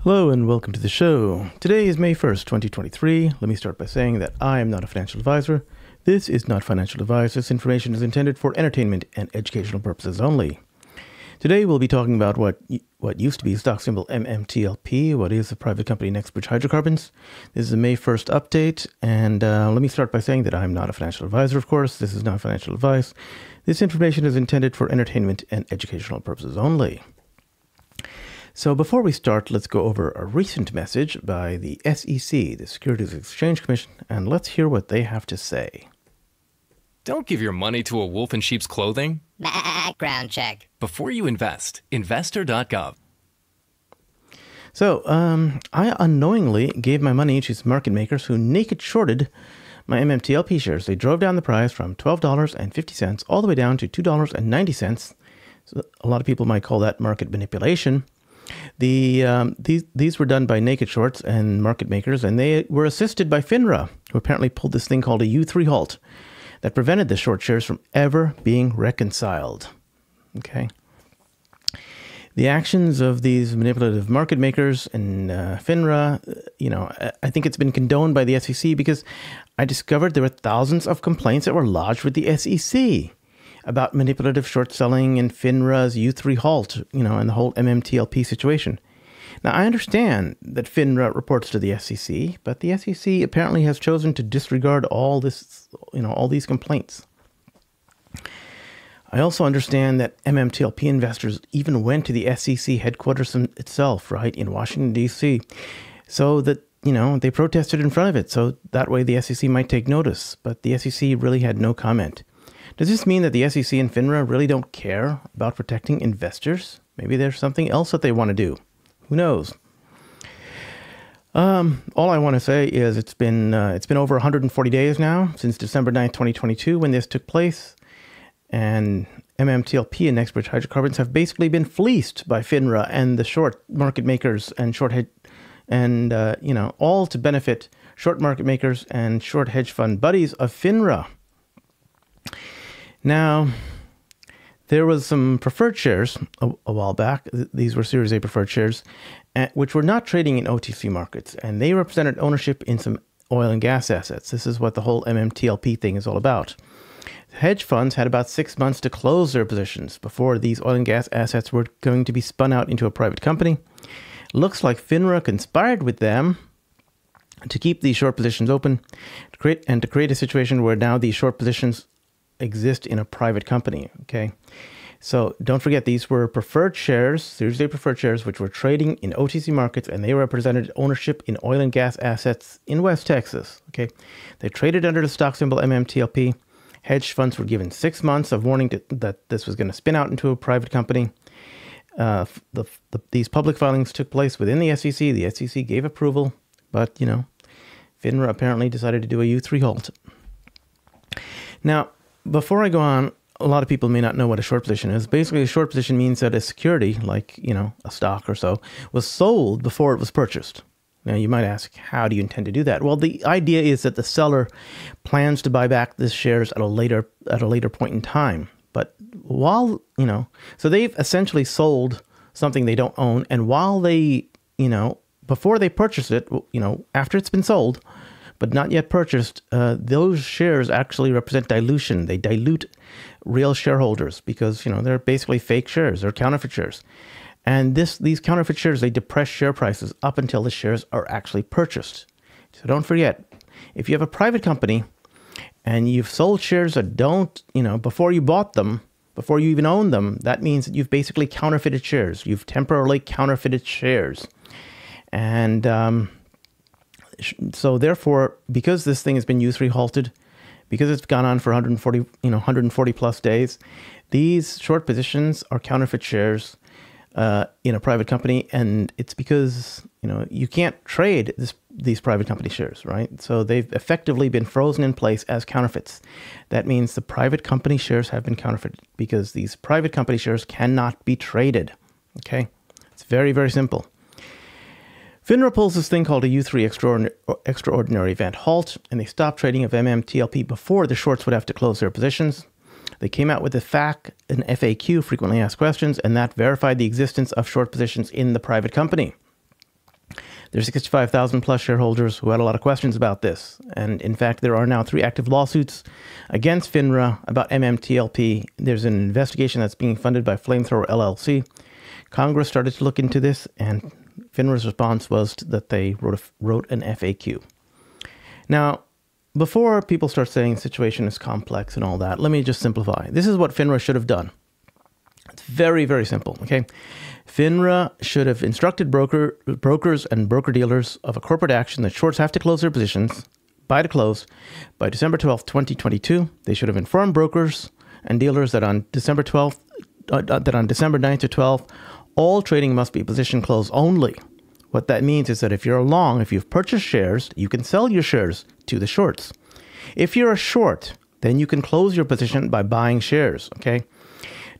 Hello and welcome to the show. Today is May 1st, 2023. Let me start by saying that I am not a financial advisor. This is not financial advice. This information is intended for entertainment and educational purposes only. Today we'll be talking about what used to be stock symbol MMTLP, what is a private company in Exbridge Hydrocarbons. This is a May 1st update, and let me start by saying that I'm not a financial advisor, of course. This is not financial advice. This information is intended for entertainment and educational purposes only. So before we start, let's go over a recent message by the SEC, the Securities Exchange Commission, and let's hear what they have to say. Don't give your money to a wolf in sheep's clothing. Background check. Before you invest, investor.gov. So, I unknowingly gave my money to some market makers who naked shorted my MMTLP shares. They drove down the price from $12.50 all the way down to $2.90. So a lot of people might call that market manipulation. These were done by naked shorts and market makers, and they were assisted by FINRA, who apparently pulled this thing called a U3 halt that prevented the short shares from ever being reconciled. Okay. The actions of these manipulative market makers and FINRA, I think it's been condoned by the SEC because I discovered there were thousands of complaints that were lodged with the SEC about manipulative short selling and FINRA's U3 halt, and the whole MMTLP situation. Now, I understand that FINRA reports to the SEC, but the SEC apparently has chosen to disregard all these complaints. I also understand that MMTLP investors even went to the SEC headquarters itself, right, in Washington, D.C., so that, they protested in front of it, so that way the SEC might take notice, but the SEC really had no comment. Does this mean that the SEC and FINRA really don't care about protecting investors? Maybe there's something else that they want to do. Who knows? All I want to say is it's been over 140 days now since December 9th, 2022, when this took place, and MMTLP and Exbridge Hydrocarbons have basically been fleeced by FINRA and the short market makers and all to benefit short market makers and short hedge fund buddies of FINRA. Now, there was some preferred shares a while back. These were Series A preferred shares, which were not trading in OTC markets, and they represented ownership in some oil and gas assets. This is what the whole MMTLP thing is all about. Hedge funds had about 6 months to close their positions before these oil and gas assets were going to be spun out into a private company. Looks like FINRA conspired with them to keep these short positions open to create a situation where now these short positions exist in a private company. Okay, so don't forget, these were preferred shares, Series A preferred shares, which were trading in OTC markets, and they represented ownership in oil and gas assets in West Texas. Okay, they traded under the stock symbol MMTLP. Hedge funds were given 6 months of warning that this was going to spin out into a private company. These public filings took place within the SEC. The SEC gave approval, but FINRA apparently decided to do a U3 halt. Now, before I go on, a lot of people may not know what a short position is. Basically, a short position means that a security, like, a stock or so, was sold before it was purchased. Now, you might ask, how do you intend to do that? Well, the idea is that the seller plans to buy back the shares at a later point in time. But so they've essentially sold something they don't own, and while they, before they purchase it, after it's been sold, but not yet purchased, those shares actually represent dilution. They dilute real shareholders because, they're basically fake shares. They're counterfeit shares. And these counterfeit shares, they depress share prices up until the shares are actually purchased. So don't forget, if you have a private company and you've sold shares that don't, before you bought them, before you even owned them, that means that you've basically counterfeited shares. You've temporarily counterfeited shares. And so therefore, because this thing has been U3 halted, because it's gone on for 140 plus days, these short positions are counterfeit shares in a private company, and it's because you can't trade these private company shares, right? So they've effectively been frozen in place as counterfeits. That means the private company shares have been counterfeited because these private company shares cannot be traded. Okay, it's very, very simple. FINRA pulls this thing called a U3 extraordinary event halt, and they stopped trading of MMTLP before the shorts would have to close their positions. They came out with a FAQ, an FAQ, frequently asked questions, and that verified the existence of short positions in the private company. There's 65,000 plus shareholders who had a lot of questions about this. And in fact, there are now 3 active lawsuits against FINRA about MMTLP. There's an investigation that's being funded by Flamethrower LLC. Congress started to look into this, and FINRA's response was that they wrote an FAQ. Now, before people start saying the situation is complex and all that, let me just simplify. This is what FINRA should have done. It's very, very simple, okay? FINRA should have instructed brokers and broker-dealers of a corporate action that shorts have to close their positions by December 12th, 2022. They should have informed brokers and dealers that on December 9th to 12th, all trading must be position close only. What that means is that if you're long, if you've purchased shares, you can sell your shares to the shorts. If you're a short, then you can close your position by buying shares, okay?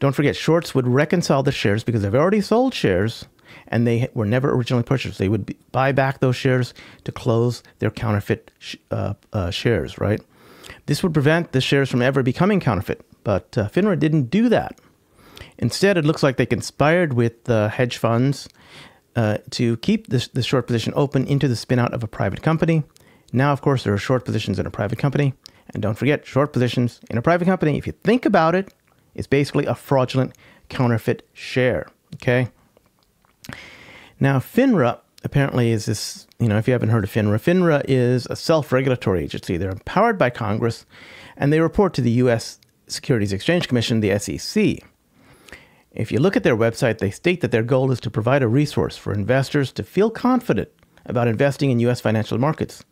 Don't forget, shorts would reconcile the shares because they've already sold shares and they were never originally purchased. They would buy back those shares to close their counterfeit shares, right? This would prevent the shares from ever becoming counterfeit, but FINRA didn't do that. Instead, it looks like they conspired with hedge funds to keep the short position open into the spin-out of a private company. Now, of course, there are short positions in a private company. And don't forget, short positions in a private company, if you think about it, is basically a fraudulent counterfeit share, okay? Now, FINRA apparently is this, if you haven't heard of FINRA, FINRA is a self-regulatory agency. They're empowered by Congress, and they report to the U.S. Securities Exchange Commission, the SEC. If you look at their website, they state that their goal is to provide a resource for investors to feel confident about investing in U.S. financial markets.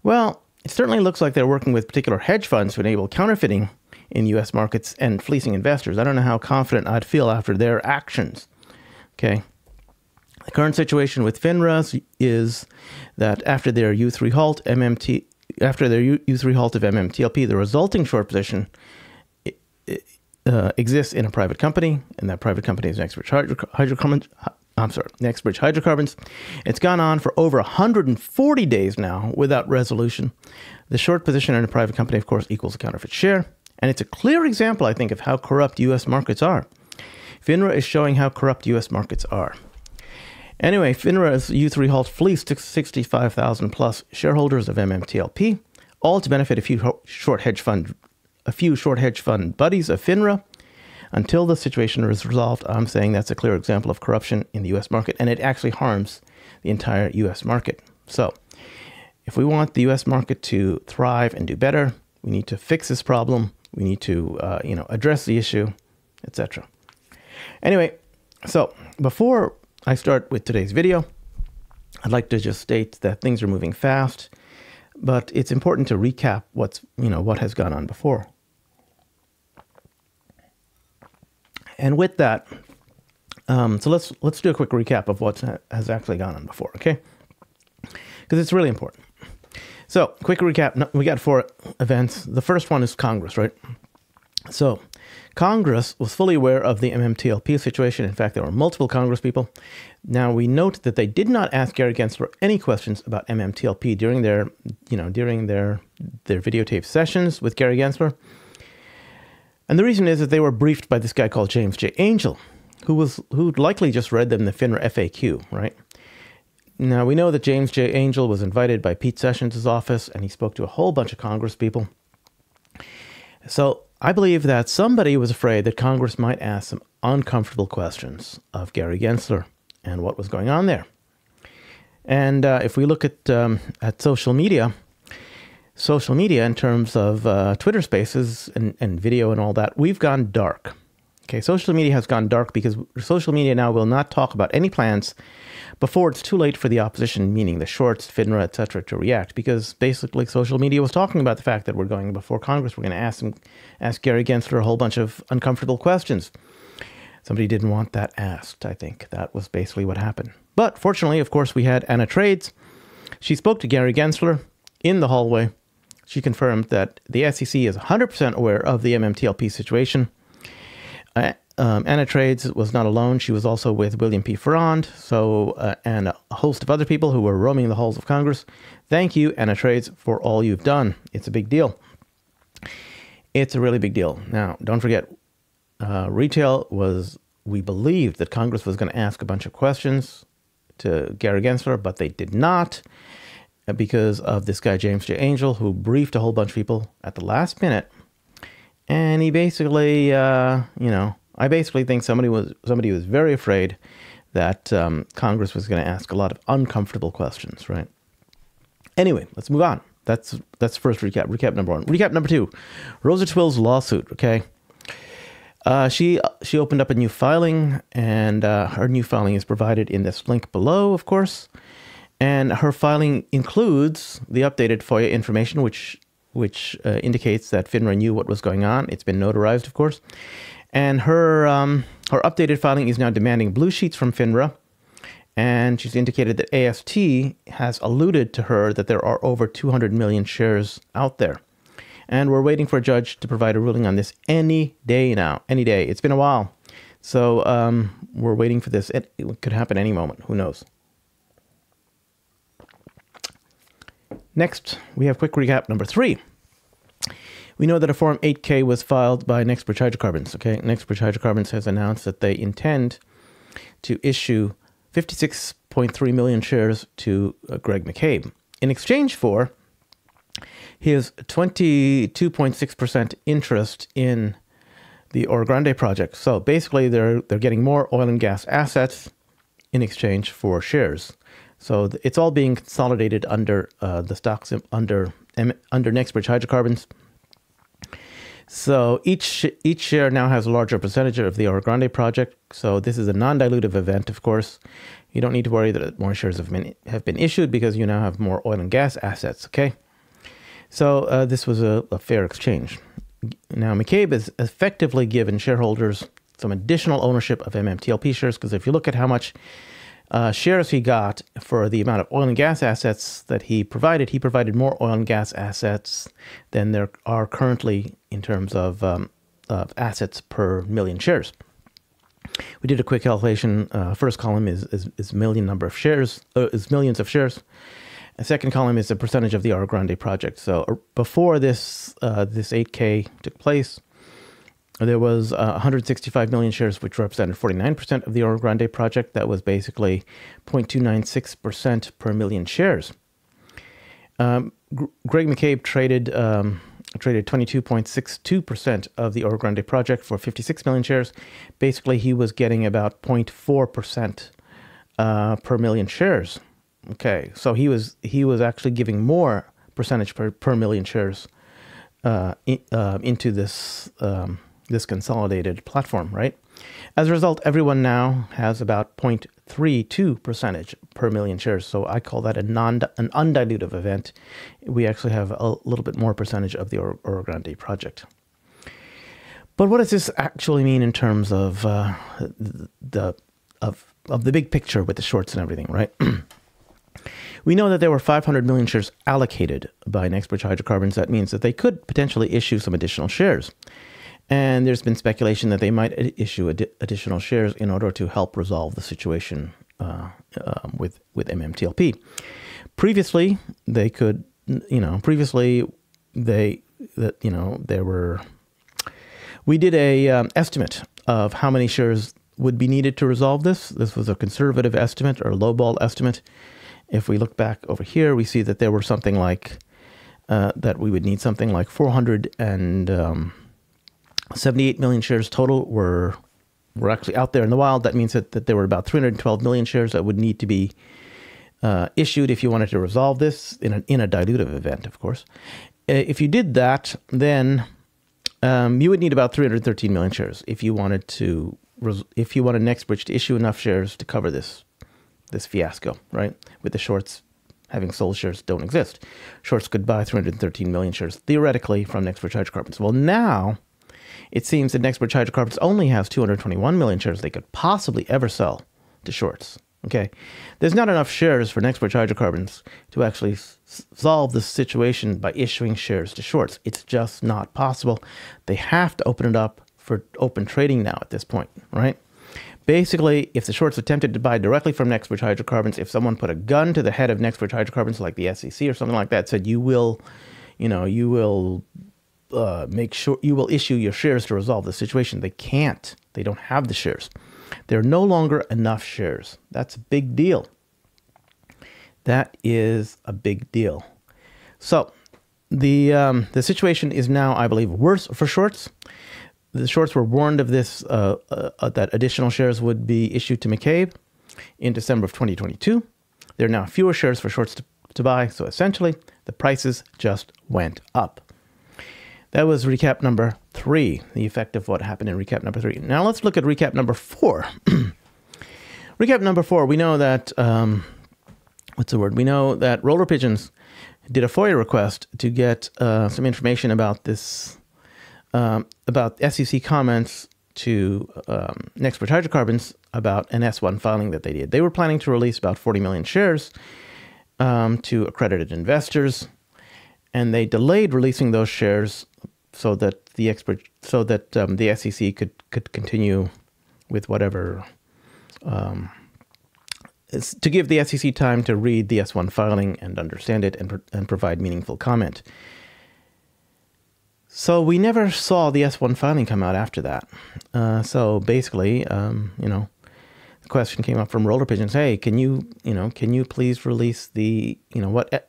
Well, it certainly looks like they're working with particular hedge funds to enable counterfeiting in U.S. markets and fleecing investors. I don't know how confident I'd feel after their actions. Okay. The current situation with FINRA is that after their U3 halt of MMTLP, the resulting short position exists in a private company, and that private company is Hydrocarbons. It's gone on for over 140 days now without resolution. The short position in a private company, of course, equals a counterfeit share. And it's a clear example, I think, of how corrupt U.S. markets are. FINRA is showing how corrupt U.S. markets are. Anyway, FINRA's U3 halt fleeced 65,000 plus shareholders of MMTLP, all to benefit a few short hedge fund buddies of FINRA. Until the situation is resolved, I'm saying that's a clear example of corruption in the U.S. market, and it actually harms the entire U.S. market. So, if we want the U.S. market to thrive and do better, we need to fix this problem. We need to, address the issue, etc. Anyway, so before I start with today's video, I'd like to just state that things are moving fast, but it's important to recap what has gone on before. And with that, so let's do a quick recap of what has actually gone on before, okay? Because it's really important. So, quick recap. We got 4 events. The first one is Congress, right? So, Congress was fully aware of the MMTLP situation. In fact, there were multiple Congress people. Now, we note that they did not ask Gary Gensler any questions about MMTLP during their videotape sessions with Gary Gensler. And the reason is that they were briefed by this guy called James J. Angel, who likely just read them the FINRA FAQ, right? Now, we know that James J. Angel was invited by Pete Sessions' office, and he spoke to a whole bunch of Congress people. So I believe that somebody was afraid that Congress might ask some uncomfortable questions of Gary Gensler and what was going on there. And if we look at social media in terms of Twitter Spaces and video and all that, we've gone dark. Okay, social media has gone dark because social media now will not talk about any plans before it's too late for the opposition, meaning the shorts, FINRA, etc., to react. Because basically social media was talking about the fact that we're going before Congress. We're going to ask Gary Gensler a whole bunch of uncomfortable questions. Somebody didn't want that asked, I think. That was basically what happened. But fortunately, of course, we had Anna Trades. She spoke to Gary Gensler in the hallway. She confirmed that the SEC is 100% aware of the MMTLP situation. Anna Trades was not alone. She was also with William P. Ferrand, and a host of other people who were roaming the halls of Congress. Thank you, Anna Trades, for all you've done. It's a big deal. It's a really big deal. Now, don't forget, we believed that Congress was going to ask a bunch of questions to Gary Gensler, but they did not because of this guy, James J. Angel, who briefed a whole bunch of people at the last minute. And he basically, I basically think somebody was very afraid that Congress was going to ask a lot of uncomfortable questions, right? Anyway, let's move on. That's first recap. Recap number one. Recap number two, Roza Tawil's lawsuit, okay? She opened up a new filing, and her new filing is provided in this link below, of course. And her filing includes the updated FOIA information, which indicates that FINRA knew what was going on. It's been notarized, of course. And her updated filing is now demanding blue sheets from FINRA. And she's indicated that AST has alluded to her that there are over 200 million shares out there. And we're waiting for a judge to provide a ruling on this any day now. Any day. It's been a while. So we're waiting for this. It could happen any moment. Who knows? Next, we have quick recap number three. We know that a Form 8K was filed by NextBridge Hydrocarbons. Okay, NextBridge Hydrocarbons has announced that they intend to issue 56.3 million shares to Greg McCabe in exchange for his 22.6% interest in the Orogrande project. So basically, they're getting more oil and gas assets in exchange for shares. So it's all being consolidated under the stocks under NextBridge Hydrocarbons. So each share now has a larger percentage of the Orogrande project. So this is a non-dilutive event, of course. You don't need to worry that more shares have been issued because you now have more oil and gas assets. Okay. So this was a fair exchange. Now McCabe has effectively given shareholders some additional ownership of MMTLP shares, because if you look at how much shares he got for the amount of oil and gas assets that he provided more oil and gas assets than there are currently in terms of assets per million shares. We did a quick calculation. First column is million number of shares, is millions of shares. The second column is the percentage of the Orogrande project. So before this 8K took place, there was 165 million shares, which represented 49% of the Orogrande project. That was basically 0.296% per million shares. Greg McCabe traded 22.62% of the Orogrande project for 56 million shares. Basically, he was getting about 0.4% per million shares. Okay, so he was actually giving more percentage per million shares into this this consolidated platform, right? As a result, everyone now has about 0.32% per million shares. So I call that an undilutive event. We actually have a little bit more percentage of the Orogrande project. But what does this actually mean in terms of the big picture with the shorts and everything, right? We know that there were 500 million shares allocated by NextBridge Hydrocarbons. That means that they could potentially issue some additional shares. And there's been speculation that they might issue additional shares in order to help resolve the situation with MMTLP. Previously, they could, we did a estimate of how many shares would be needed to resolve this. This was a conservative estimate or lowball estimate. If we look back over here, we see that there were something like, that we would need something like 478 million shares total were actually out there in the wild. That means that there were about 312 million shares that would need to be issued if you wanted to resolve this in a dilutive event, of course. If you did that, then you would need about 313 million shares if you wanted NextBridge to issue enough shares to cover this fiasco, right? With the shorts having sold shares don't exist. Shorts could buy 313 million shares theoretically from NextBridge Hydrocarbons. Well, now it seems that NextBridge Hydrocarbons only has 221 million shares they could possibly ever sell to shorts. Okay, there's not enough shares for NextBridge Hydrocarbons to actually solve the situation by issuing shares to shorts. It's just not possible. They have to open it up for open trading now at this point, right? Basically, if the shorts attempted to buy directly from NextBridge Hydrocarbons, if someone put a gun to the head of NextBridge Hydrocarbons, like the SEC or something like that, said you will issue your shares to resolve the situation, they can't. They don't have the shares. There are no longer enough shares. That's a big deal. That is a big deal. So the situation is now, I believe, worse for shorts. The shorts were warned of this, that additional shares would be issued to McCabe in December of 2022. There are now fewer shares for shorts to buy, so essentially the prices just went up. That was recap number 3, the effect of what happened in recap number 3. Now let's look at recap number 4. Recap number 4, we know that, We know that Roller Pigeons did a FOIA request to get some information about this, about SEC comments to Nexpert Hydrocarbons about an S1 filing that they did. They were planning to release about 40 million shares to accredited investors, and they delayed releasing those shares so that the SEC could continue with whatever, to give the SEC time to read the S1 filing and understand it and provide meaningful comment. So we never saw the S1 filing come out after that. So basically, the question came up from Roller Pigeons. Hey, can you please release the,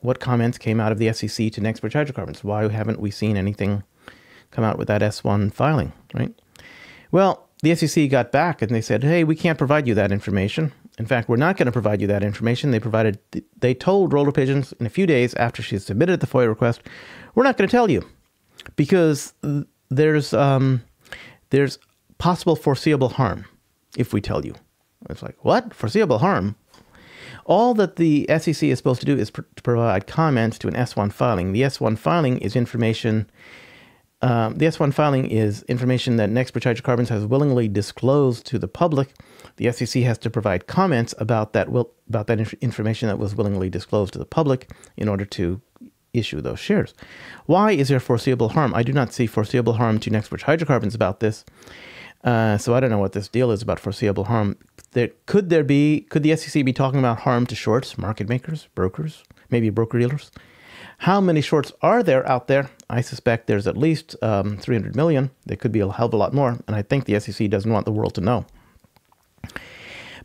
what comments came out of the SEC to Nexpert Hydrocarbons? Why haven't we seen anything come out with that S1 filing, right? Well, the SEC got back and they said, hey, we can't provide you that information. In fact, we're not going to provide you that information. They told Roller Pigeons in a few days after she submitted the FOIA request, we're not going to tell you because there's possible foreseeable harm if we tell you. It's like, what? Foreseeable harm? All that the SEC is supposed to do is to provide comments to an S1 filing. The S1 filing is information. The S1 filing is information that Nexpert Hydrocarbons has willingly disclosed to the public. The SEC has to provide comments about that information that was willingly disclosed to the public in order to issue those shares. Why is there foreseeable harm? I do not see foreseeable harm to Nexpert Hydrocarbons about this. So I don't know what this deal is about foreseeable harm. Could the SEC be talking about harm to shorts, market makers, brokers, maybe broker-dealers? How many shorts are there out there? I suspect there's at least 300 million. There could be a hell of a lot more, and I think the SEC doesn't want the world to know.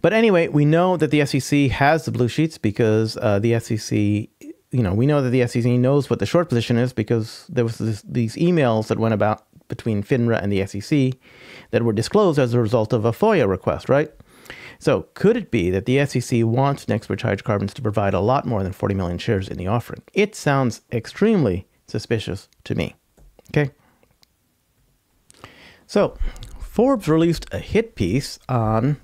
But anyway, we know that the SEC has the blue sheets because the SEC, we know that the SEC knows what the short position is because there was these emails that went about between FINRA and the SEC that were disclosed as a result of a FOIA request, right? So could it be that the SEC wants Nexpert Hydrocarbons to provide a lot more than 40 million shares in the offering? It sounds extremely suspicious to me. Okay. So Forbes released a hit piece on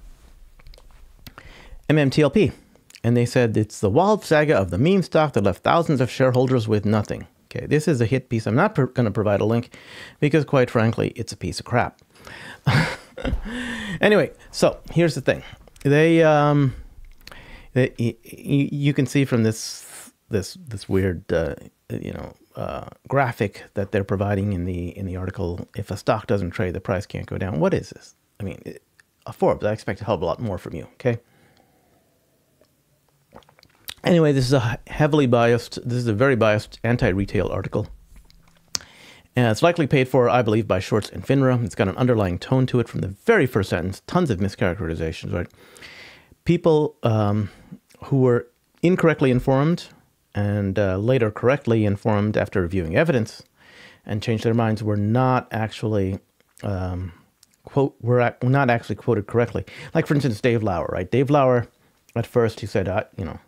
MMTLP, and they said it's the wild saga of the meme stock that left thousands of shareholders with nothing. Okay, this is a hit piece. I'm not going to provide a link because, quite frankly, it's a piece of crap. Anyway, so here's the thing. You can see from this weird graphic that they're providing in the article. If a stock doesn't trade, the price can't go down. What is this? I mean, Forbes, I expect a hell of a lot more from you. Okay. Anyway, this is a very biased anti-retail article. And it's likely paid for, I believe, by shorts and FINRA. It's got an underlying tone to it from the very first sentence. Tons of mischaracterizations, right? People who were incorrectly informed and later correctly informed after reviewing evidence and changed their minds were not actually not actually quoted correctly. Like, for instance, Dave Lauer, right? Dave Lauer, at first, he said, I don't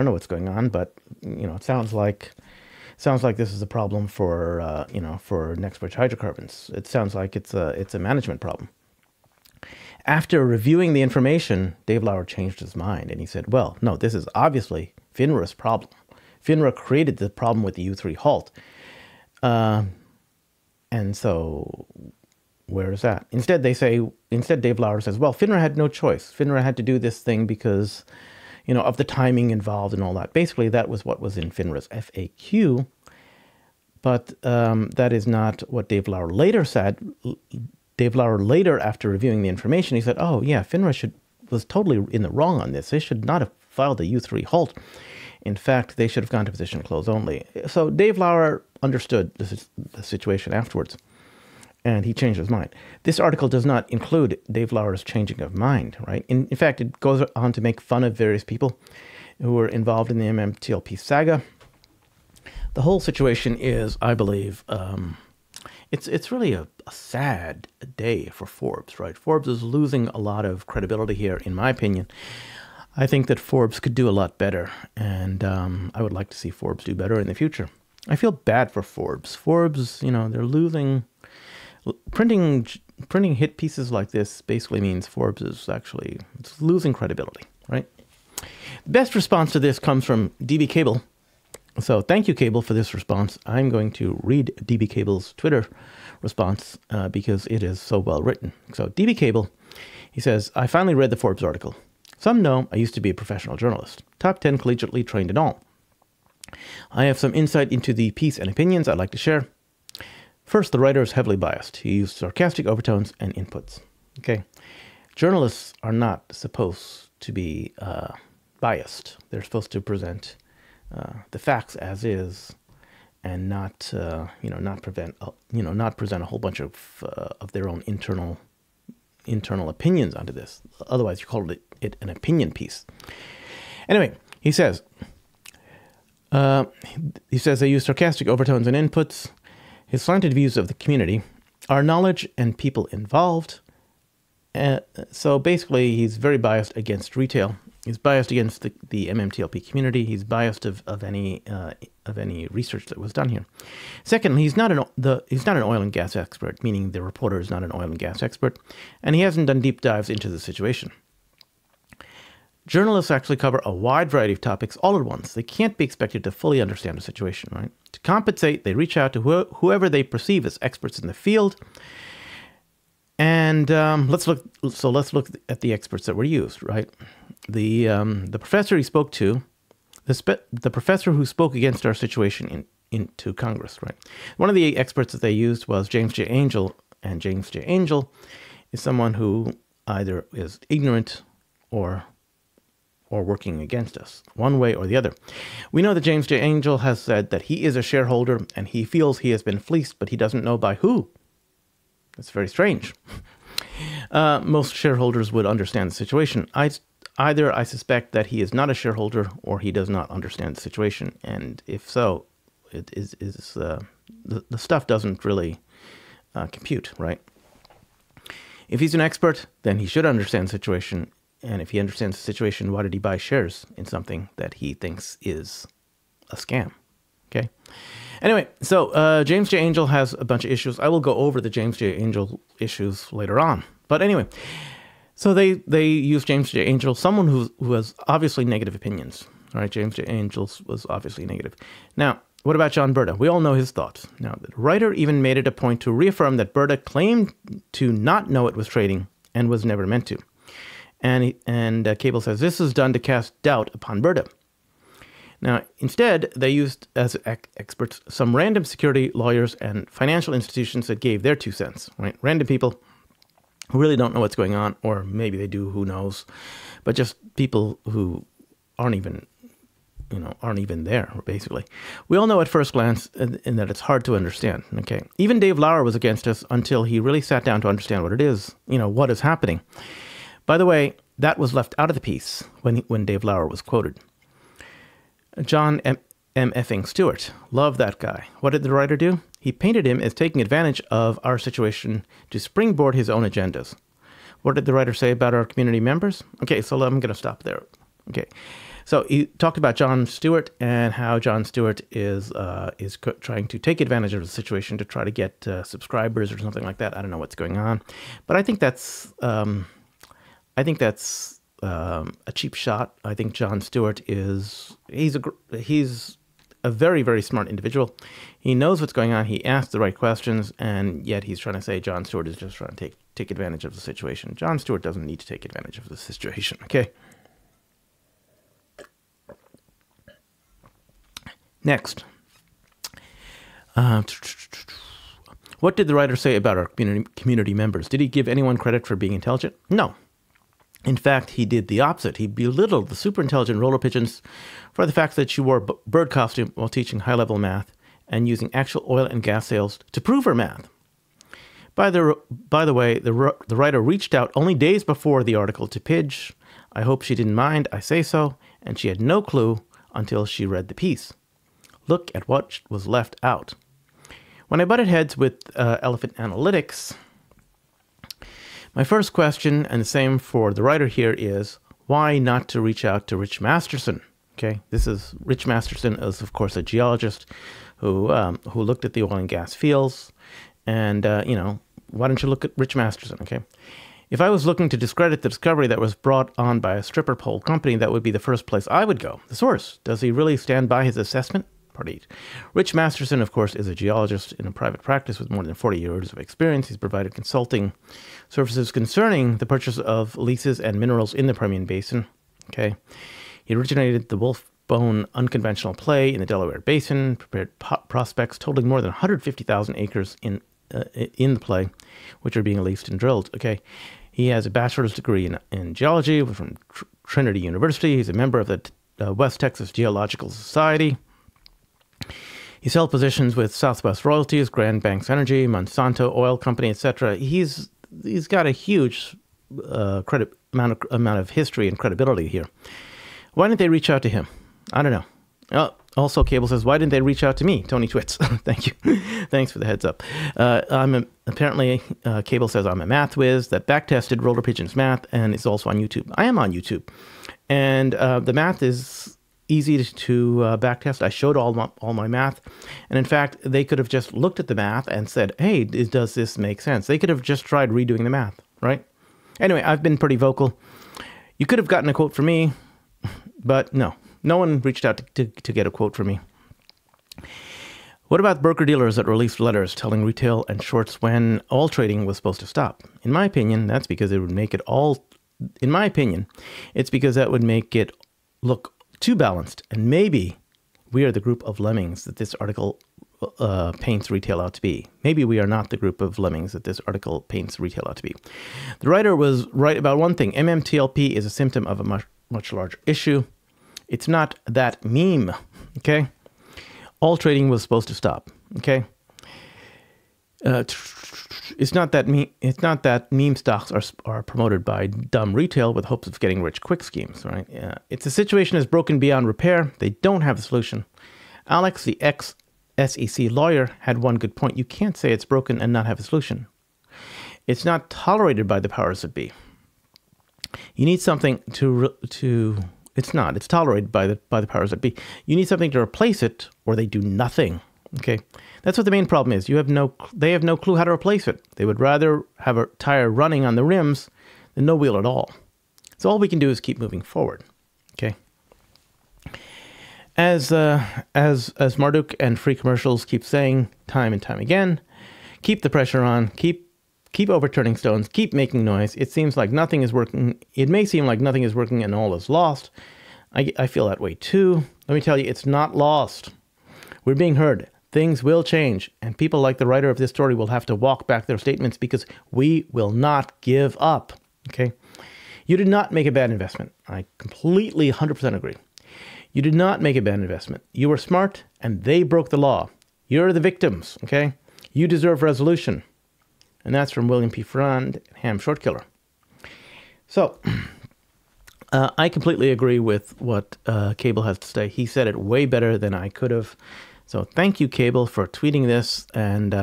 know what's going on, but it sounds like this is a problem for for Nexpert Hydrocarbons. It sounds like it's a management problem. After reviewing the information, Dave Lauer changed his mind and he said, well, no, this is obviously FINRA's problem. FINRA created the problem with the U3 halt. And so where is that? Instead, Dave Lauer says, well, FINRA had no choice. FINRA had to do this thing because of the timing involved and all that. Basically, that was what was in FINRA's FAQ, but that is not what Dave Lauer later said. Dave Lauer later, after reviewing the information, he said, oh, yeah, FINRA was totally in the wrong on this. They should not have filed a U3 halt. In fact, they should have gone to position close only. So Dave Lauer understood the situation afterwards, and he changed his mind. This article does not include Dave Lauer's changing of mind, right? In fact, it goes on to make fun of various people. who were involved in the MMTLP saga. The whole situation is, I believe, it's really a sad day for Forbes, right? Forbes is losing a lot of credibility here, in my opinion. I think that Forbes could do a lot better, and I would like to see Forbes do better in the future. I feel bad for Forbes. Forbes, you know, they're losing. Printing hit pieces like this basically means Forbes is actually losing credibility, right? The best response to this comes from CaeBLe. So thank you, CaeBLe, for this response. I'm going to read CaeBLe's Twitter response because it is so well written. So CaeBLe, he says, I finally read the Forbes article. Some know I used to be a professional journalist, top 10 collegiately trained and all. I have some insight into the piece and opinions I'd like to share. First, the writer is heavily biased. He used sarcastic overtones and inputs. Okay, journalists are not supposed to be biased. They're supposed to present the facts as is, and not not present a whole bunch of their own internal opinions onto this. Otherwise, you call it an opinion piece. Anyway, he says they use sarcastic overtones and inputs. His slanted views of the community, our knowledge and people involved. So basically, he's very biased against retail. He's biased against the MMTLP community. He's biased of any research that was done here. Secondly, he's not an oil and gas expert, meaning the reporter is not an oil and gas expert, and he hasn't done deep dives into the situation. Journalists actually cover a wide variety of topics all at once. They can't be expected to fully understand the situation, right? To compensate, they reach out to whoever they perceive as experts in the field. And let's look at the experts that were used, right? The professor he spoke to, the professor who spoke against our situation into Congress, right? One of the experts that they used was James J. Angel, and James J. Angel is someone who either is ignorant or working against us, one way or the other. We know that James J. Angel has said that he is a shareholder and he feels he has been fleeced, but he doesn't know by who. That's very strange. Most shareholders would understand the situation. Either I suspect that he is not a shareholder or he does not understand the situation. And if so, the stuff doesn't really compute, right? If he's an expert, then he should understand the situation. And if he understands the situation, why did he buy shares in something that he thinks is a scam? Okay. Anyway, so James J. Angel has a bunch of issues. I will go over the James J. Angel issues later on. But anyway, so they use James J. Angel, someone who has obviously negative opinions. All right, James J. Angel was obviously negative. Now, what about John Berta? We all know his thoughts. Now, the writer even made it a point to reaffirm that Berta claimed to not know it was trading and was never meant to. And CaeBLe says this is done to cast doubt upon Berta. Now, instead, they used as experts some random security lawyers and financial institutions that gave their 2 cents, right? Random people who really don't know what's going on, or maybe they do, who knows, but just people who aren't even there, basically. We all know at first glance in that it's hard to understand, okay? Even Dave Lauer was against us until he really sat down to understand what it is, what is happening. By the way, that was left out of the piece when Dave Lauer was quoted. John M. Effing Stewart. Love that guy. What did the writer do? He painted him as taking advantage of our situation to springboard his own agendas. What did the writer say about our community members? Okay, so I'm going to stop there. Okay, so he talked about John Stewart and how John Stewart is trying to take advantage of the situation to try to get subscribers or something like that. I don't know what's going on, but I think that's a cheap shot. I think John Stewart he's a very, very smart individual. He knows what's going on. He asks the right questions, and yet he's trying to say John Stewart is just trying to take advantage of the situation. John Stewart doesn't need to take advantage of the situation, okay? Next. What did the writer say about our community members? Did he give anyone credit for being intelligent? No. In fact, he did the opposite. He belittled the super intelligent roller pigeons for the fact that she wore a bird costume while teaching high-level math and using actual oil and gas sales to prove her math. By the way, the writer reached out only days before the article to Pidge. I hope she didn't mind. I say so. and she had no clue until she read the piece. Look at what was left out. When I butted heads with Elephant Analytics, my first question, and the same for the writer here, is why not to reach out to Rich Masterson? Okay, this is Rich Masterson is of course a geologist who looked at the oil and gas fields, and why don't you look at Rich Masterson? Okay, if I was looking to discredit the discovery that was brought on by a stripper pole company, that would be the first place I would go. The source. Does he really stand by his assessment? Part 8. Rich Masterson, of course, is a geologist in a private practice with more than 40 years of experience. He's provided consulting services concerning the purchase of leases and minerals in the Permian Basin. Okay, he originated the Wolf-Bone unconventional play in the Delaware Basin, prepared prospects totaling more than 150,000 acres in the play, which are being leased and drilled. Okay, he has a bachelor's degree in geology from Trinity University. He's a member of the West Texas Geological Society. He's held positions with Southwest Royalties, Grand Banks Energy, Monsanto Oil Company, etc. He's got a huge amount of history and credibility here. Why didn't they reach out to him? I don't know. Also, CaeBLe says, why didn't they reach out to me? Tony Twits. Thank you. Thanks for the heads up. Apparently, CaeBLe says I'm a math whiz that backtested Roller Pigeons math and is also on YouTube. I am on YouTube. And the math is easy to backtest. I showed all my math. And in fact, they could have just looked at the math and said, hey, does this make sense? They could have just tried redoing the math, right? Anyway, I've been pretty vocal. You could have gotten a quote from me, but no one reached out to get a quote from me. What about broker-dealers that released letters telling retail and shorts when all trading was supposed to stop? In my opinion, that's because it would make it all... In my opinion, it's because that would make it look too balanced, and maybe we are the group of lemmings that this article paints retail out to be. Maybe we are not the group of lemmings that this article paints retail out to be. The writer was right about one thing. MMTLP is a symptom of a much larger issue. It's not that meme, okay? All trading was supposed to stop, okay? It's not that meme stocks are promoted by dumb retail with hopes of getting rich quick schemes, right? It's a situation that's broken beyond repair. They don't have a solution. Alex, the ex-SEC lawyer, had one good point. You can't say it's broken and not have a solution. It's not tolerated by the powers that be. You need something it's not. It's tolerated by the powers that be. You need something to replace it, or they do nothing. Okay, that's what the main problem is. They have no clue how to replace it. They would rather have a tire running on the rims than no wheel at all. So all we can do is keep moving forward. Okay. As Marduk and Free Commercials keep saying time and time again, keep the pressure on. Keep overturning stones. Keep making noise. It seems like nothing is working. It may seem like nothing is working and all is lost. I feel that way too. Let me tell you, it's not lost. We're being heard. Things will change, and people like the writer of this story will have to walk back their statements because we will not give up, okay? You did not make a bad investment. I completely 100% agree. You did not make a bad investment. You were smart, and they broke the law. You're the victims, okay? You deserve resolution. And that's from William P. Frond and Ham Shortkiller. So, I completely agree with what CaeBLe has to say. He said it way better than I could have. So thank you, CaeBLe, for tweeting this, and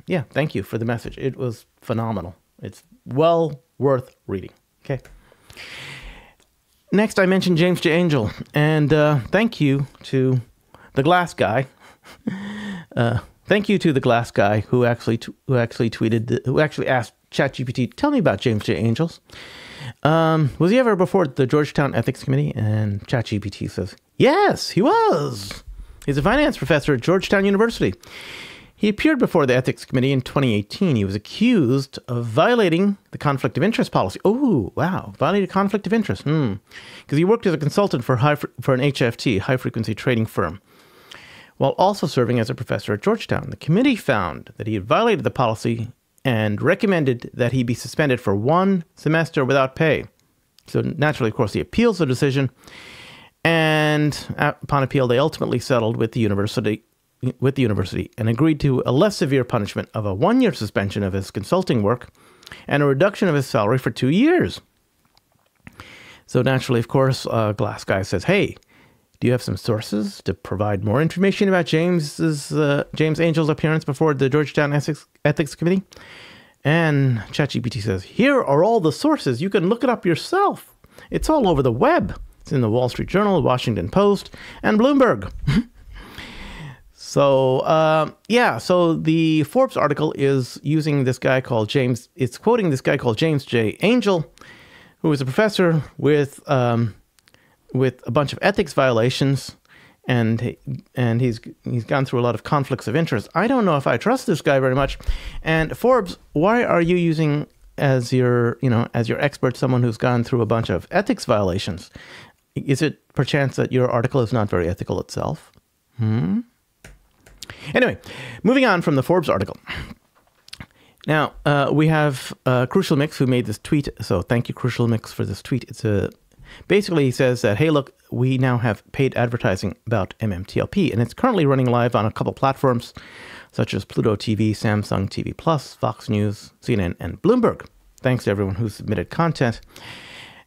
yeah, thank you for the message. It was phenomenal. It's well worth reading. Okay. Next, I mentioned James J. Angel, and thank you to the Glass Guy. Thank you to the Glass Guy who actually asked ChatGPT, tell me about James J. Angels. Was he ever before the Georgetown Ethics Committee? And ChatGPT says, yes, he was. He's a finance professor at Georgetown University. He appeared before the Ethics Committee in 2018. He was accused of violating the conflict of interest policy. Oh, wow. Violated conflict of interest. Because he worked as a consultant for an HFT, high-frequency trading firm, while also serving as a professor at Georgetown. The committee found that he had violated the policy and recommended that he be suspended for 1 semester without pay. So naturally, of course, he appeals the decision. And upon appeal, they ultimately settled with the university and agreed to a less severe punishment of a 1-year suspension of his consulting work and a reduction of his salary for 2 years. So naturally, of course, Glass Guy says, hey, do you have some sources to provide more information about James Angel's appearance before the Georgetown Ethics Committee? And ChatGPT says, here are all the sources. You can look it up yourself. It's all over the web. It's in the Wall Street Journal, Washington Post, and Bloomberg. So, so the Forbes article is using this guy called James. It's quoting this guy called James J. Angel, who is a professor with a bunch of ethics violations, and he's gone through a lot of conflicts of interest. I don't know if I trust this guy very much. And Forbes, why are you using as your expert someone who's gone through a bunch of ethics violations? Is it perchance that your article is not very ethical itself? Anyway, moving on from the Forbes article. Now, we have Crucial Mix who made this tweet. So thank you, Crucial Mix, for this tweet. Basically, he says that, hey, look, we now have paid advertising about MMTLP, and it's currently running live on a couple platforms such as Pluto TV, Samsung TV Plus, Fox News, CNN, and Bloomberg. Thanks to everyone who submitted content.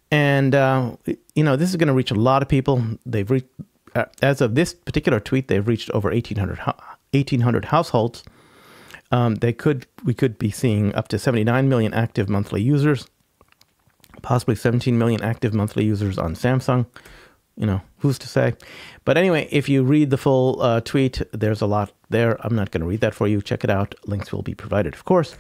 And, this is going to reach a lot of people. They've reached, as of this particular tweet, they've reached over 1,800 households. We could be seeing up to 79 million active monthly users, possibly 17 million active monthly users on Samsung. Who's to say? But anyway, if you read the full tweet, there's a lot there. I'm not going to read that for you. Check it out. Links will be provided, of course.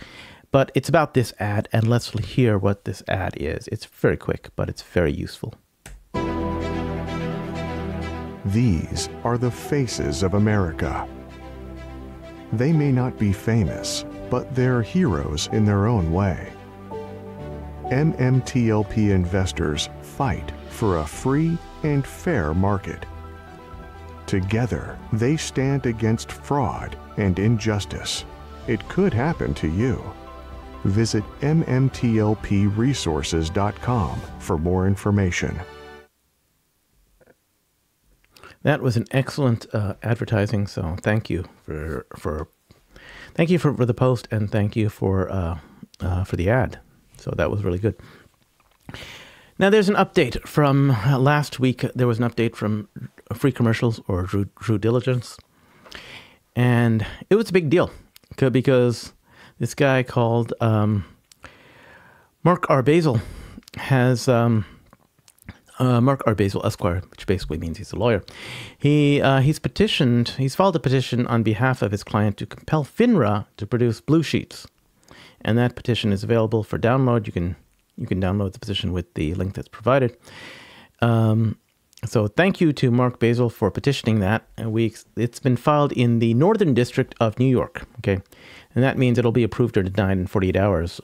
But it's about this ad, and let's hear what this ad is. It's very quick, but it's very useful. These are the faces of America. They may not be famous, but they're heroes in their own way. MMTLP investors fight for a free and fair market. Together, they stand against fraud and injustice. It could happen to you. Visit mmtlpresources.com for more information. That was an excellent advertising. So thank you for the post, and thank you for the ad. So that was really good. Now there's an update from last week. There was an update from Free Commercials or Due Diligence, and it was a big deal because this guy called Mark R. Basil has Mark R. Basil Esquire, which basically means he's a lawyer. He's filed a petition on behalf of his client to compel FINRA to produce blue sheets, and that petition is available for download. You can download the petition with the link that's provided. So thank you to Mark Basil for petitioning that. It's been filed in the Northern District of New York. Okay, and that means it'll be approved or denied in 48 hours.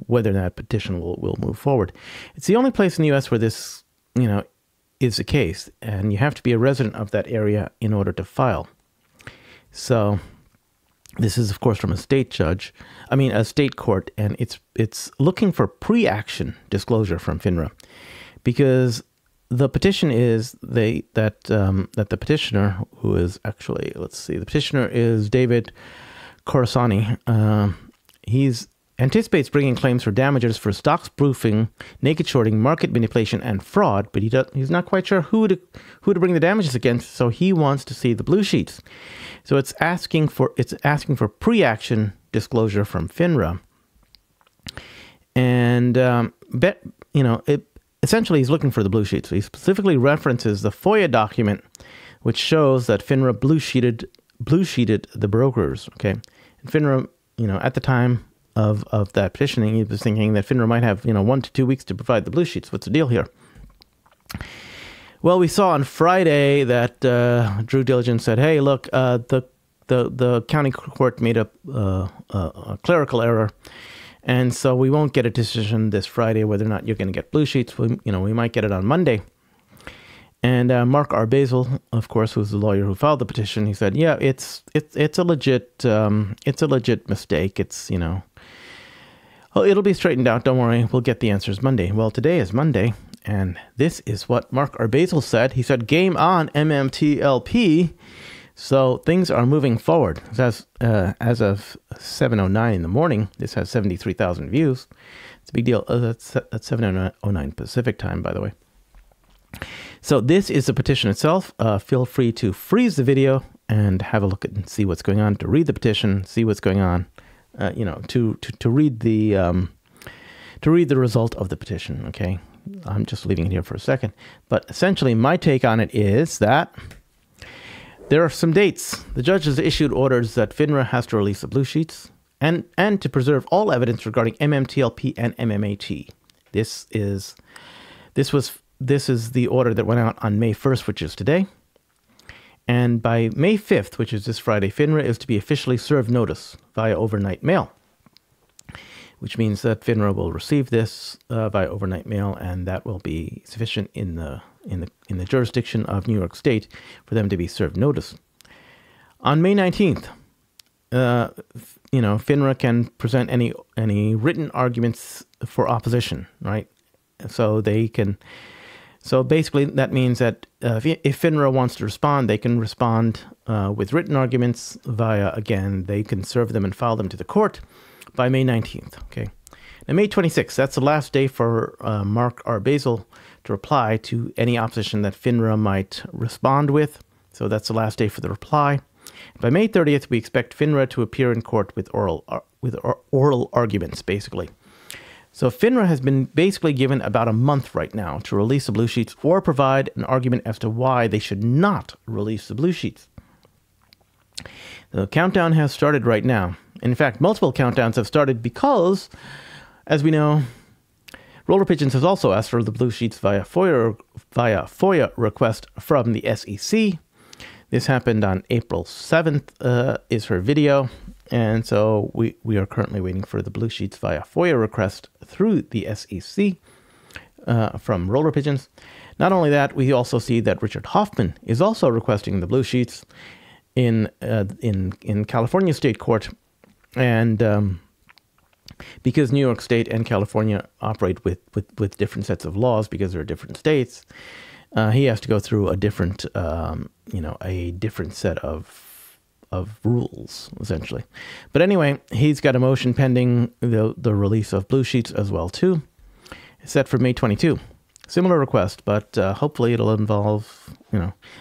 Whether that petition will move forward. It's the only place in the U.S. where this is the case, and you have to be a resident of that area in order to file. So this is, of course, from a state court, and it's looking for pre-action disclosure from FINRA, because the petition is that the petitioner, who is actually, the petitioner is David Coruscani. He's anticipates bringing claims for damages for stock spoofing, naked shorting, market manipulation, and fraud, but he's not quite sure who to bring the damages against. So he wants to see the blue sheets. So it's asking for pre-action disclosure from FINRA, and essentially he's looking for the blue sheets. So he specifically references the FOIA document, which shows that FINRA blue sheeted the brokers. Okay, and FINRA, at the time of that petitioning, he was thinking that FINRA might have 1 to 2 weeks to provide the blue sheets. What's the deal here? Well, we saw on Friday that Due Diligence said, "Hey, look, the county court made a clerical error, and so we won't get a decision this Friday whether or not you're going to get blue sheets. We might get it on Monday." And Mark R. Basil, of course, who's the lawyer who filed the petition, he said, "Yeah, it's a legit mistake. It'll be straightened out. Don't worry, we'll get the answers Monday." Well, today is Monday, and this is what Mark R. Basil said. He said, "Game on, MMTLP. So things are moving forward. As of 7:09 in the morning, this has 73,000 views. It's a big deal. That's 7:09 Pacific time, by the way. So this is the petition itself. Feel free to freeze the video and have a look at and see what's going on. To read the petition, see what's going on. To read the result of the petition. Okay, I'm just leaving it here for a second. But essentially, my take on it is that there are some dates. The judge has issued orders that FINRA has to release the blue sheets and to preserve all evidence regarding MMTLP and MMAT. This is the order that went out on May 1st, which is today. And by May 5th, which is this Friday, FINRA is to be officially served notice via overnight mail, which means that FINRA will receive this via overnight mail, and that will be sufficient in the jurisdiction of New York State for them to be served notice. On May 19th, FINRA can present any written arguments for opposition, right? So they can. So basically, that means that if FINRA wants to respond, they can respond with written arguments they can serve them and file them to the court by May 19th. Okay. Now, May 26th, that's the last day for Mark R. Basil to reply to any opposition that FINRA might respond with. So that's the last day for the reply. By May 30th, we expect FINRA to appear in court with oral arguments, basically. So FINRA has been basically given about a month right now to release the blue sheets or provide an argument as to why they should not release the blue sheets. The countdown has started right now. In fact, multiple countdowns have started because, as we know, Roller Pigeons has also asked for the blue sheets via FOIA request from the SEC. This happened on April 7th, is her video. And so we are currently waiting for the blue sheets via FOIA request through the SEC from Roller Pigeons. Not only that, we also see that Richard Hoffman is also requesting the blue sheets in California State Court. And because New York State and California operate with different sets of laws because they're different states, he has to go through a different set of rules, essentially. But anyway, he's got a motion pending the release of blue sheets as well, too. It's set for May 22. Similar request, but hopefully it'll involve,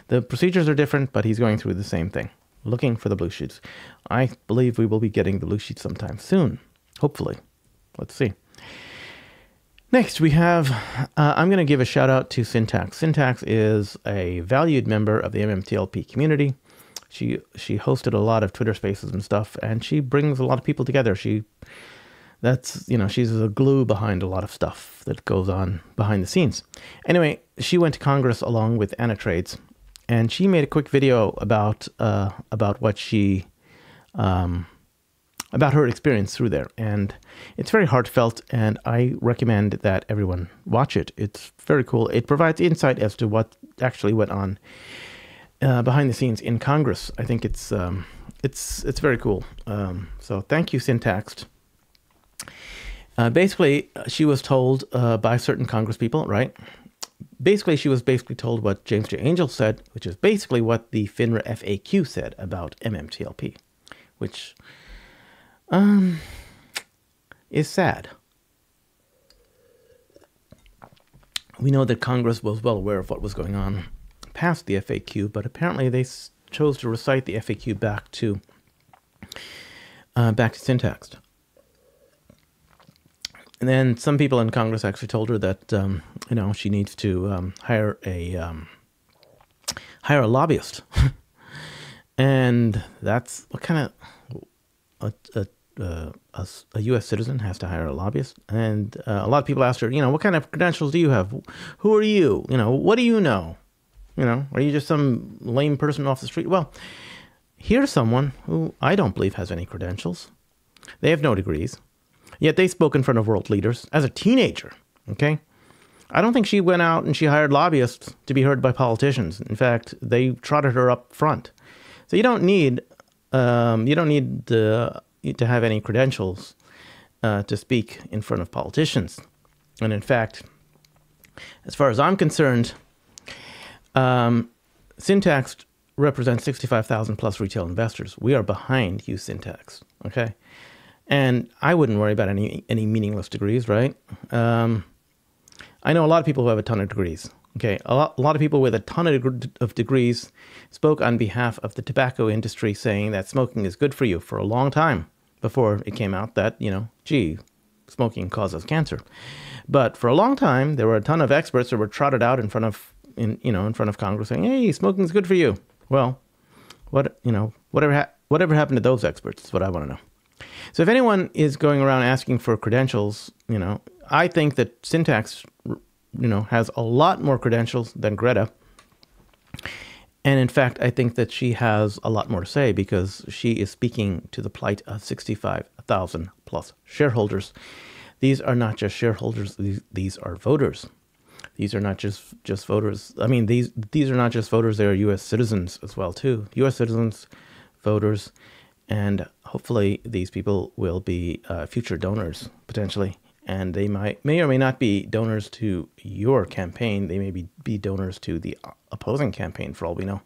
the procedures are different, but he's going through the same thing, looking for the blue sheets. I believe we will be getting the blue sheets sometime soon, hopefully. Let's see. Next, we have, I'm going to give a shout out to Syntax. Syntax is a valued member of the MMTLP community. She hosted a lot of Twitter spaces and stuff, and she brings a lot of people together. She's the glue behind a lot of stuff that goes on behind the scenes. Anyway, she went to Congress along with Anna Trades, and she made a quick video about what she about her experience through there, and it's very heartfelt, and I recommend that everyone watch it. It's very cool. It provides insight as to what actually went on behind the scenes in Congress. I think it's very cool. So thank you, Syntaxed. Basically, she was told by certain congresspeople, right? Basically, she was told what James J. Angel said, which is basically what the FINRA FAQ said about MMTLP, which is sad. We know that Congress was well aware of what was going on past the FAQ, but apparently they chose to recite the FAQ back to Syntaxed. And then some people in Congress actually told her that she needs to hire a lobbyist, and that's what kind of a U.S. citizen has to hire a lobbyist. And a lot of people asked her, what kind of credentials do you have? Who are you? What do you know? Are you just some lame person off the street? Well, here's someone who I don't believe has any credentials. They have no degrees, yet they spoke in front of world leaders as a teenager, okay? I don't think she went out and she hired lobbyists to be heard by politicians. In fact, they trotted her up front. So you don't need to have any credentials to speak in front of politicians. And in fact, as far as I'm concerned, Syntax represents 65,000 plus retail investors. We are behind you, Syntax. Okay. And I wouldn't worry about any meaningless degrees, right? I know a lot of people who have a ton of degrees. Okay, a lot of people with a ton of degrees spoke on behalf of the tobacco industry, saying that smoking is good for you for a long time before it came out that, gee, smoking causes cancer. But for a long time, there were a ton of experts that were trotted out in front of Congress saying, hey, smoking is good for you. Well, whatever happened to those experts is what I want to know. So if anyone is going around asking for credentials, I think that Syntax, has a lot more credentials than Greta. And in fact, I think that she has a lot more to say because she is speaking to the plight of 65,000 plus shareholders. These are not just shareholders. These are voters. These are not just voters. I mean, these are not just voters. They are U.S. citizens as well, too. U.S. citizens, voters, and hopefully these people will be future donors, potentially. And they may or may not be donors to your campaign. They may be donors to the opposing campaign, for all we know.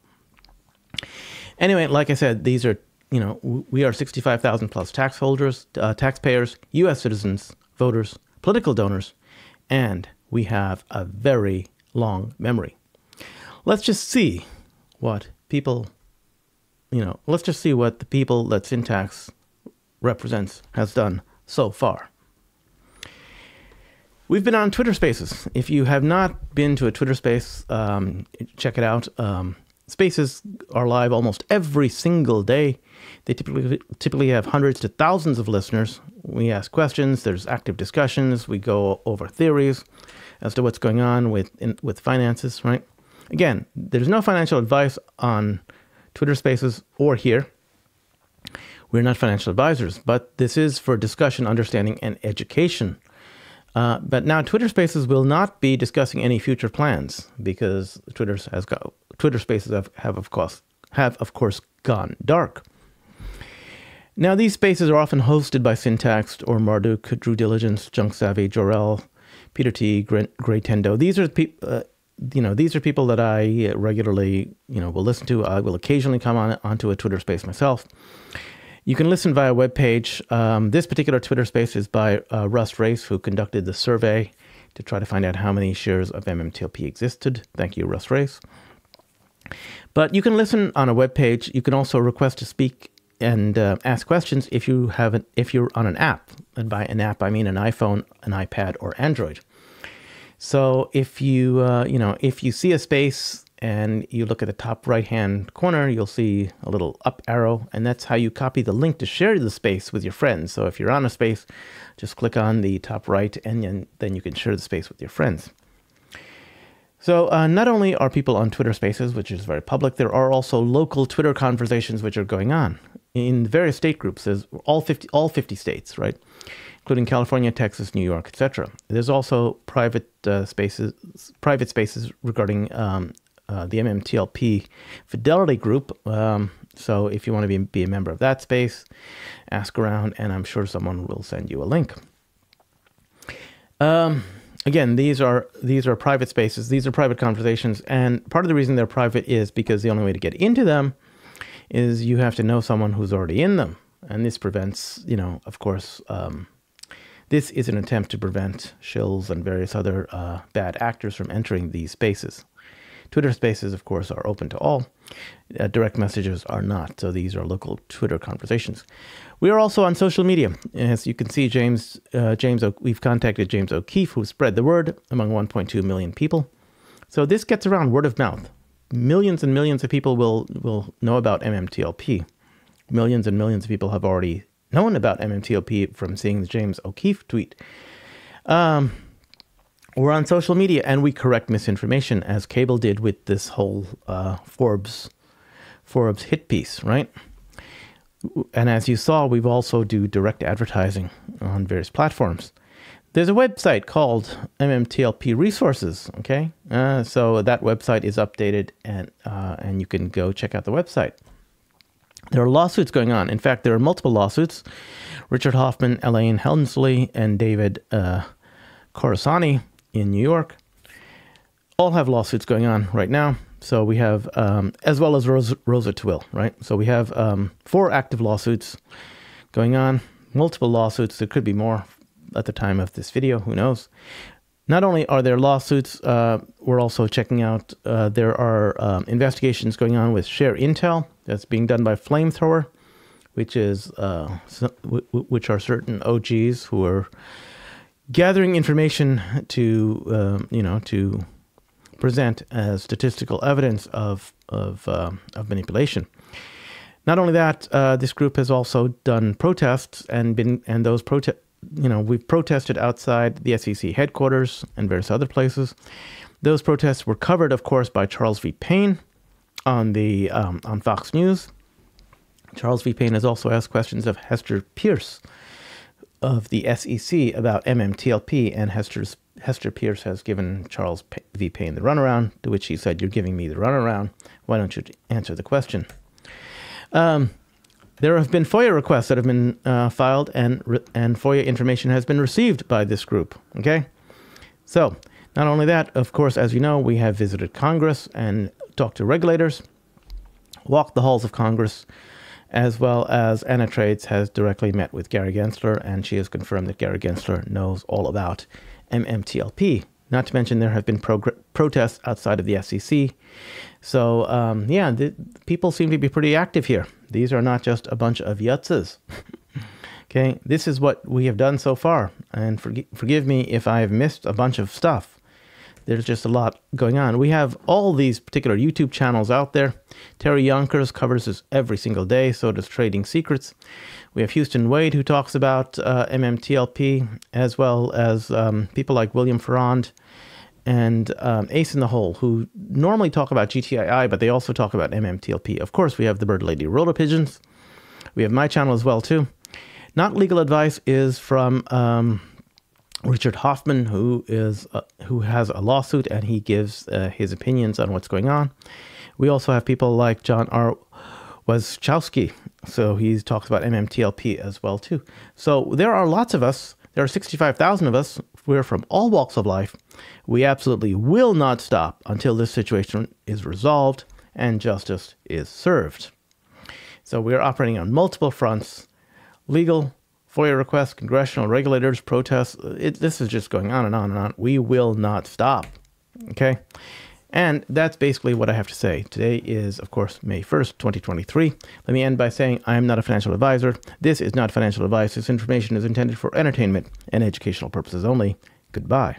Anyway, like I said, these are, we are 65,000 plus taxpayers, U.S. citizens, voters, political donors, and we have a very long memory. Let's just see what people, let's just see what the people that Syntax represents has done so far. We've been on Twitter Spaces. If you have not been to a Twitter Space, check it out. Spaces are live almost every single day. They typically have hundreds to thousands of listeners. We ask questions. There's active discussions. We go over theories as to what's going on with finances, right? Again, there's no financial advice on Twitter Spaces or here. We're not financial advisors, but this is for discussion, understanding, and education. But now Twitter Spaces will not be discussing any future plans because Twitter Spaces have of course gone dark. Now these spaces are often hosted by Syntax or Marduk, Drew Diligence, Junk Savvy, Jorel, Peter T, Gray Tendo. These are people that I regularly will listen to. I will occasionally come onto a Twitter Space myself. You can listen via webpage. This particular Twitter Space is by Russ Race, who conducted the survey to try to find out how many shares of MMTLP existed. Thank you, Russ Race. But you can listen on a webpage. You can also request to speak and ask questions if you're on an app. And by an app, I mean an iPhone, an iPad, or Android. So if you see a space and you look at the top right-hand corner, you'll see a little up arrow, and that's how you copy the link to share the space with your friends. So if you're on a space, just click on the top right, and then you can share the space with your friends. So not only are people on Twitter Spaces, which is very public, there are also local Twitter conversations which are going on in various state groups. There's all 50 states, right? Including California, Texas, New York, etc. There's also private spaces regarding the MMTLP Fidelity Group. So if you want to be a member of that space, ask around, and I'm sure someone will send you a link. Again, these are private spaces. These are private conversations, and part of the reason they're private is because the only way to get into them is you have to know someone who's already in them, and this prevents, of course, this is an attempt to prevent shills and various other bad actors from entering these spaces. Twitter Spaces, of course, are open to all. Direct messages are not. So these are local Twitter conversations. We are also on social media. As you can see, we've contacted James O'Keefe, who spread the word among 1.2 million people. So this gets around word of mouth. Millions and millions of people will know about MMTLP. Millions and millions of people have already known about MMTLP from seeing the James O'Keefe tweet. We're on social media, and we correct misinformation, as CaeBLe did with this whole Forbes Hit Piece, right? And as you saw, we've also do direct advertising on various platforms. There's a website called MMTLP Resources, okay? So that website is updated, and you can go check out the website. There are lawsuits going on. In fact, there are multiple lawsuits. Richard Hoffman, Elaine Helmsley, and David Coruscani in New York all have lawsuits going on right now. So we have, as well as Roza Tawil, right? So we have 4 active lawsuits going on, multiple lawsuits. There could be more at the time of this video, who knows? Not only are there lawsuits, we're also checking out, there are investigations going on with Share Intel that's being done by Flamethrower, which is, which are certain OGs who are gathering information to, to present as statistical evidence of manipulation. Not only that, this group has also done protests and those protests, we've protested outside the SEC headquarters and various other places. Those protests were covered, of course, by Charles V. Payne on Fox News. Charles V. Payne has also asked questions of Hester Pierce of the SEC about MMTLP, and Hester Pierce has given Charles V. Payne the runaround, to which he said, "You're giving me the runaround. Why don't you answer the question?" There have been FOIA requests that have been filed, and FOIA information has been received by this group. Okay, so not only that, of course, as you know, we have visited Congress and talked to regulators, walked the halls of Congress, as well as Anna Trades has directly met with Gary Gensler, and she has confirmed that Gary Gensler knows all about MMTLP. Not to mention there have been protests outside of the SEC. So, people seem to be pretty active here. These are not just a bunch of yutzes. Okay, this is what we have done so far. And forgive me if I have missed a bunch of stuff. There's just a lot going on. We have all these particular YouTube channels out there. Terry Yonkers covers this every single day, so does Trading Secrets. We have Houston Wade, who talks about MMTLP, as well as people like William Ferrand and Ace in the Hole, who normally talk about GTII, but they also talk about MMTLP. Of course, we have the Bird Lady Roller Pigeons. We have my channel as well, too. Not Legal Advice is from Richard Hoffman, who has a lawsuit, and he gives his opinions on what's going on. We also have people like John R. Waszczowski, so he talks about MMTLP as well too. So there are lots of us. There are 65,000 of us. We're from all walks of life. We absolutely will not stop until this situation is resolved and justice is served. So we are operating on multiple fronts: legal, FOIA requests, congressional, regulators, protests. This is just going on and on and on. We will not stop. Okay? And that's basically what I have to say. Today is, of course, May 1st, 2023. Let me end by saying I am not a financial advisor. This is not financial advice. This information is intended for entertainment and educational purposes only. Goodbye.